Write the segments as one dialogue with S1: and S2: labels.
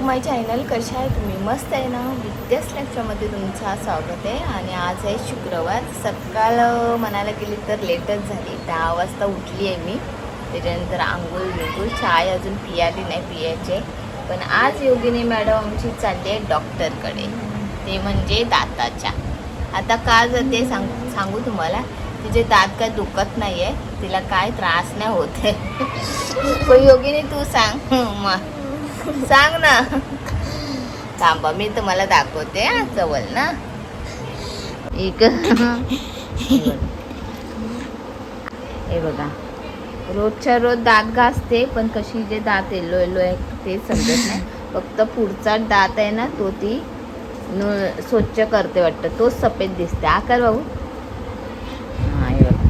S1: माय channel. कशा आहे तुम्ही? मस्त आहे ना? विद्यास लेक्चरमध्ये तुमचं स्वागत आहे. आणि आज आहे शुक्रवार. सकाळ म्हणायला गेली तर लेटच झाली. 10 वाजता उठली आहे मी. त्याच्यानंतर आंघोळ चाय अजून पियाली नाही, पियायचे. पण आज योगिनी मॅडम आमची चालली आहे डॉक्टरकडे, ते म्हणजे दाताच्या. आता का जाते सांगू तुम्हाला. तिचे दात काय दुखत नाही आहे, तिला काय त्रास नाही होते. पण योगिनी तू सांग सांग ना. थांबा मी तुम्हाला दाखवते जवळ ना. एक हे बघा, रोजच्या रोज दात घासते, पण कशी जे दात येलो आहे ते समजत नाही. फक्त पुढचा दात आहे ना, तो ती स्वच्छ करते वाटतं, तोच सफेद दिसते. आकार भाऊ. हा हे बघा,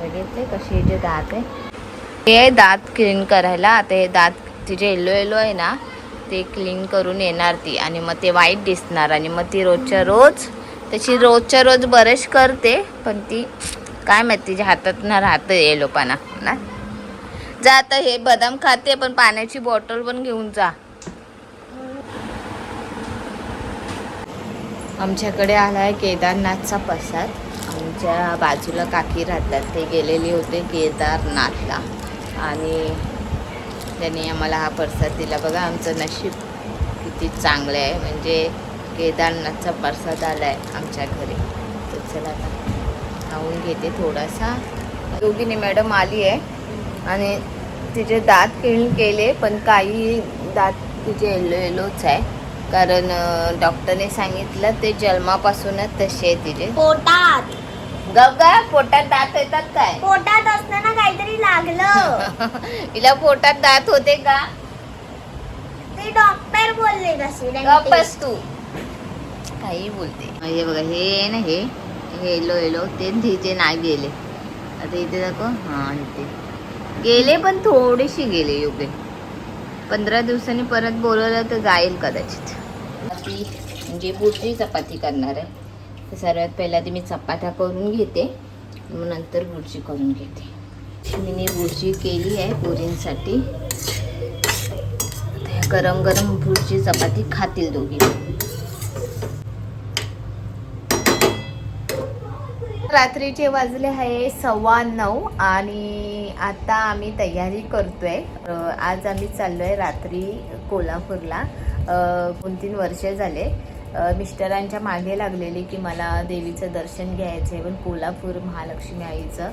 S1: बघितले कशी जे दात आहे. हे दात क्लीन करायला. आता हे दात तिचे येलो आहे ना, ते क्लीन करून येणार ती. आणि मग ते वाईट दिसणार. आणि मग ती रोजच्या रोज ब्रश करते, पण ती काय माहिती तिच्या हातात ना राहतं येलोपणा ना. जा आता हे बदाम खाते, पण पाण्याची बॉटल पण घेऊन जा. आमच्याकडे आला आहे केदारनाथचा प्रसाद. आमच्या बाजूला काकी राहतात, ते गेलेले होते केदारनाथला आणि त्यांनी आम्हाला हा प्रसाद दिला. बघा आमचं नशीब किती चांगलं आहे, म्हणजे केदारनाथचा प्रसाद आला आहे आमच्या घरी. तर चला आता खाऊन घेते थोडासा. योगिनी मॅडम आली आहे आणि तिचे दात क्लीन केले, पण काही दात तिचे येलोच आहे. कारण डॉक्टरने सांगितलं ते जन्मापासूनच तसे आहे तिचे.
S2: पोटात
S1: पोटात दात येतात काय?
S2: पोटात असताना काहीतरी लागलं.
S1: हिला पोटात दात होते का?
S2: ते डॉक्टर बोलले कसे.
S1: गप्पस तू काही बोलते. हे बघा, हे ना हे येलो ते तिचे नाही गेले. आता इथे दाखव. हा इथे गेले, पण थोडीशी गेले. योग्य 15 दिवसांनी परत बोलवलं तर जाईल कदाचित. ती म्हणजे बुर्जी चपाती करणार आहे. तर सर्वात पहिला ती मी चपात्या करून घेते, मग नंतर बुर्जी करून घेते. मी बुर्जी केली आहे पोरींसाठी. गरम गरम बुर्जी चपाती खातील दोघी. रात्रीचे वाजले आहे 9:15 आणि आता आम्ही तयारी करतोय. आज आम्ही चाललोय रात्री कोल्हापूरला. 2-3 वर्ष झाले मिस्टरांच्या मागे लागलेली की मला देवीचं दर्शन घ्यायचं आहे, पण कोल्हापूर महालक्ष्मी आईचं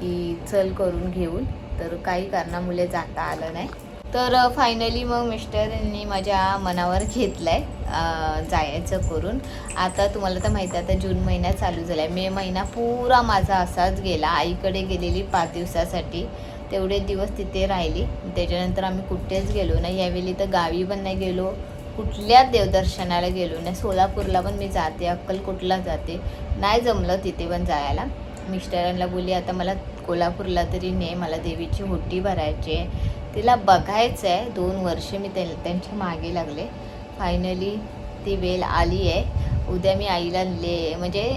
S1: की चल करून घेऊन. तर काही कारणामुळे जाता आलं नाही. तर फायनली मग मिस्टरांनी माझ्या मनावर घेतलं आहे जायचं करून. आता तुम्हाला तर माहिती आहे, आता जून महिना चालू झाला आहे. मे महिना पुरा माझा असाच गेला. आईकडे गेलेली 5 दिवसासाठी, तेवढे दिवस तिथे राहिली. त्याच्यानंतर आम्ही कुठेच गेलो नाही. यावेळी तर गावी पण नाही गेलो, कुठल्या देवदर्शनाला गेलो नाही. सोलापूरला पण मी जाते, अक्कलकोटला जाते, नाही जमलं तिथे पण जायला. मिस्टरांना बोलली आता मला कोल्हापूरला तरी ने, मला देवीची ओटी भरायची आहे, तिला बघायचं आहे. 2 वर्ष मी त्यांच्या मागे लागले. फायनली ती वेळ आली आहे. उद्या मी आईला म्हणजे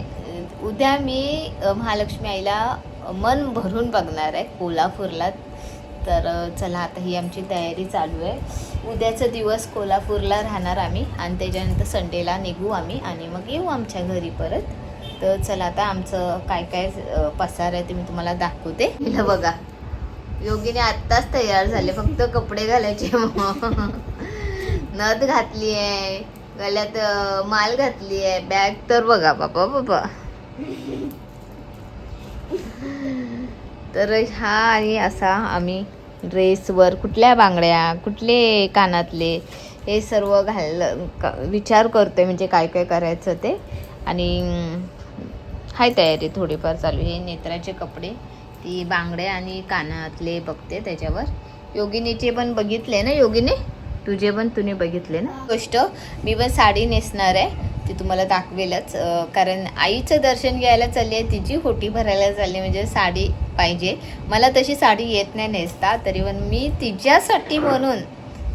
S1: उद्या मी महालक्ष्मी आईला मन भरून बघणार आहे कोल्हापूरला. तर चला आता ही आमची तयारी चालू आहे. उद्याचा दिवस कोल्हापूरला राहणार आम्ही आणि त्याच्यानंतर संडेला निघू आम्ही आणि मग येऊ आमच्या घरी परत. तर चला आता आमचं काय काय पसार आहे ते मी तुम्हाला दाखवते. हिला बघा, योगीने आत्ताच तयार झाले, फक्त कपडे घालायचे. नथ घातली आहे, गळ्यात माल घातली आहे, बॅग तर बघा बाबा. तर हा आणि असा आम्ही ड्रेसवर कुठल्या बांगड्या, कुठले कानातले, हे सर्व विचार करतोय म्हणजे काय काय करायचं ते. आणि हाय तयारी थोडीफार चालू. हे नेत्राचे कपडे, ती बांगड्या आणि कानातले बघते त्याच्यावर. योगिनीचे पण बघितले ना योगिनी, तुझे पण तुम्ही बघितले ना. गोष्ट मी पण साडी नेसणार आहे, ती तुम्हाला दाखवेलच. कारण आईचं दर्शन घ्यायला चालली आहे, तिची ओटी भरायला चालली, म्हणजे साडी पाहिजे. मला तशी साडी येत नाही नेसता, तरी पण मी तिच्यासाठी म्हणून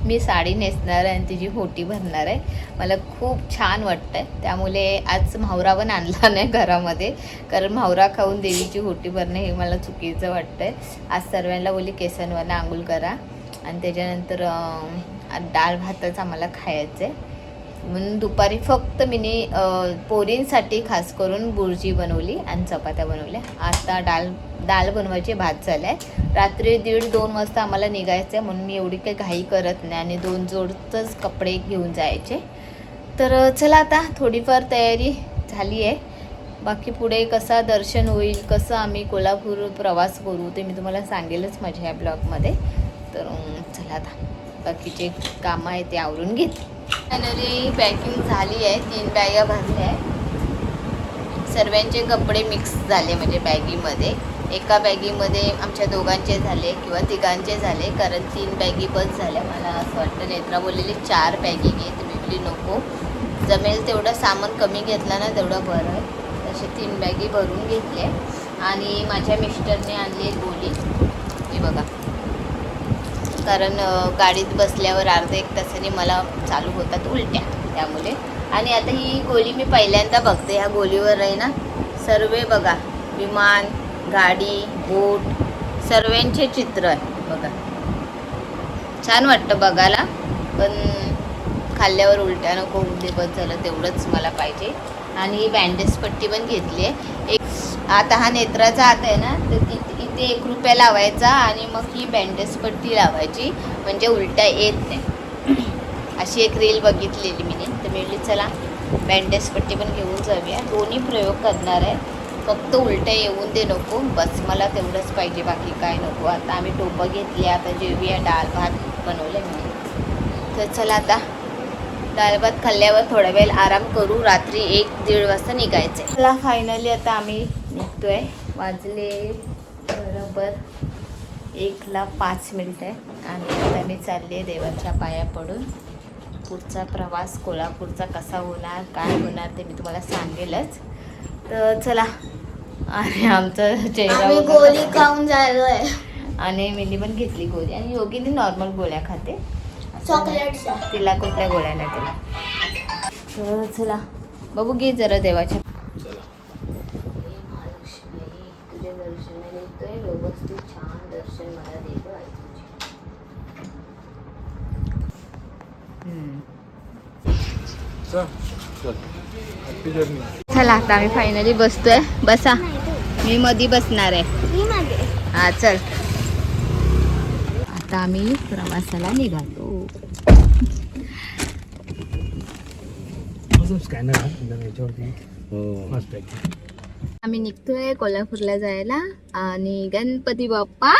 S1: मी साडी नेसणार आहे आणि तिची ओटी भरणार आहे. मला खूप छान वाटतं आहे. त्यामुळे आज म्हावरा पण आणला नाही घरामध्ये, कारण म्हावरा खाऊन देवीची ओटी भरणे हे मला चुकीचं वाटतं आहे. आज सर्वांना बोलली केसांवरनं आंघोळ करा आणि त्याच्यानंतर डाळ भातच आम्हाला खायचं आहे. म्हणून दुपारी फक्त मीने पोरींसाठी खास करून बुर्जी बनवली आणि चपात्या बनवल्या. आता डाळ बनवायची, भात झाला आहे. रात्री 1:30-2 वाजता आम्हाला निघायचं आहे, म्हणून मी एवढी काही घाई करत नाही आणि 2 जोडचंच कपडे घेऊन जायचे. तर चला आता थोडीफार तयारी झाली आहे. बाकी पुढे कसा दर्शन होईल, कसं आम्ही कोल्हापूर प्रवास करू ते मी तुम्हाला सांगेलच माझ्या या ब्लॉगमध्ये. तर चला आता बाकीचे कामं आहे ते आवरून घेते. फायनली पॅकिंग झाली आहे. 3 बॅगा भरल्या आहे. सर्वांचे कपडे मिक्स झाले म्हणजे बॅगीमध्ये. एका बॅगीमध्ये आमच्या दोघांचे झाले किंवा तिघांचे झाले, कारण 3 बॅगी बस झाल्या. मला असं वाटतं नेत्रा बोललेली 4 बॅगी घे, तर मी बोलली नको, जमेल तेवढं सामान कमी घेतला ना तेवढं बरं आहे. तसे 3 बॅगी भरून घेतले. आणि माझ्या मिस्टरने आणली गोळी, हे बघा, कारण गाडीत बसल्यावर अर्धा 1 तासाने मला चालू होतात उलट्या, त्यामुळे. आणि आता ही गोळी मी पहिल्यांदा बघते. ह्या गोळीवर आहे ना सर्व बघा, विमान, गाडी, बोट, सर्वांचे चित्र आहे बघा. छान वाटतं बघायला, पण खाल्ल्यावर उलट्या नको होऊ दे, बस झालं तेवढंच मला पाहिजे. आणि ही बँडेज पट्टी पण घेतली आहे. आता हा नेत्राचा हात आहे ना, तर इथे 1 रुपया लावायचा आणि मग ही बँडेज पट्टी लावायची, म्हणजे उलट्या येत नाही. अशी एक रील बघितलेली मी, तर मी म्हटली चला बँडेज पट्टी पण घेऊन जाऊया. दोन्ही प्रयोग करणार आहे, फक्त उलट्या येऊन दे नको, बस मला तेवढंच पाहिजे, बाकी काय नको. आता आम्ही टोपं घेतली, आता जेवूया. डाळ भात बनवलं मी. तर चला आता डाळ भात खाल्ल्यावर थोडा वेळ आराम करू. रात्री 1-1:30 वाजता निघायचं आहे. चला फायनली आता आम्ही निघतोय. वाजले बरोबर 1:05 आणि आता मी चालले देवाच्या पाया पडून. पुढचा प्रवास कोल्हापूरचा कसा होणार, काय होणार ते मी तुम्हाला सांगेलच. तर चला. आणि आमचा चेहरा
S2: गोळी खाऊन जायलोय.
S1: आणि मिनी पण घेतली गोळी, आणि योगीने नॉर्मल गोळ्या खाते,
S2: चॉकलेटच्या.
S1: तिला कुठल्या गोळ्या नाही तिला. तर चला बघू, घे जरा देवाच्या. महालक्ष्मी, तुझ्या दर्शनाने येतोय, व्यवस्थित छान दर्शन मला दे गं आई तुझी. चला आता आम्ही फायनली बसतोय. बसा, मी मधी बसणार आहे. हा चल, आता आम्ही प्रवासाला निघालो. आम्ही निघतोय कोल्हापूरला जायला. आणि गणपती बाप्पा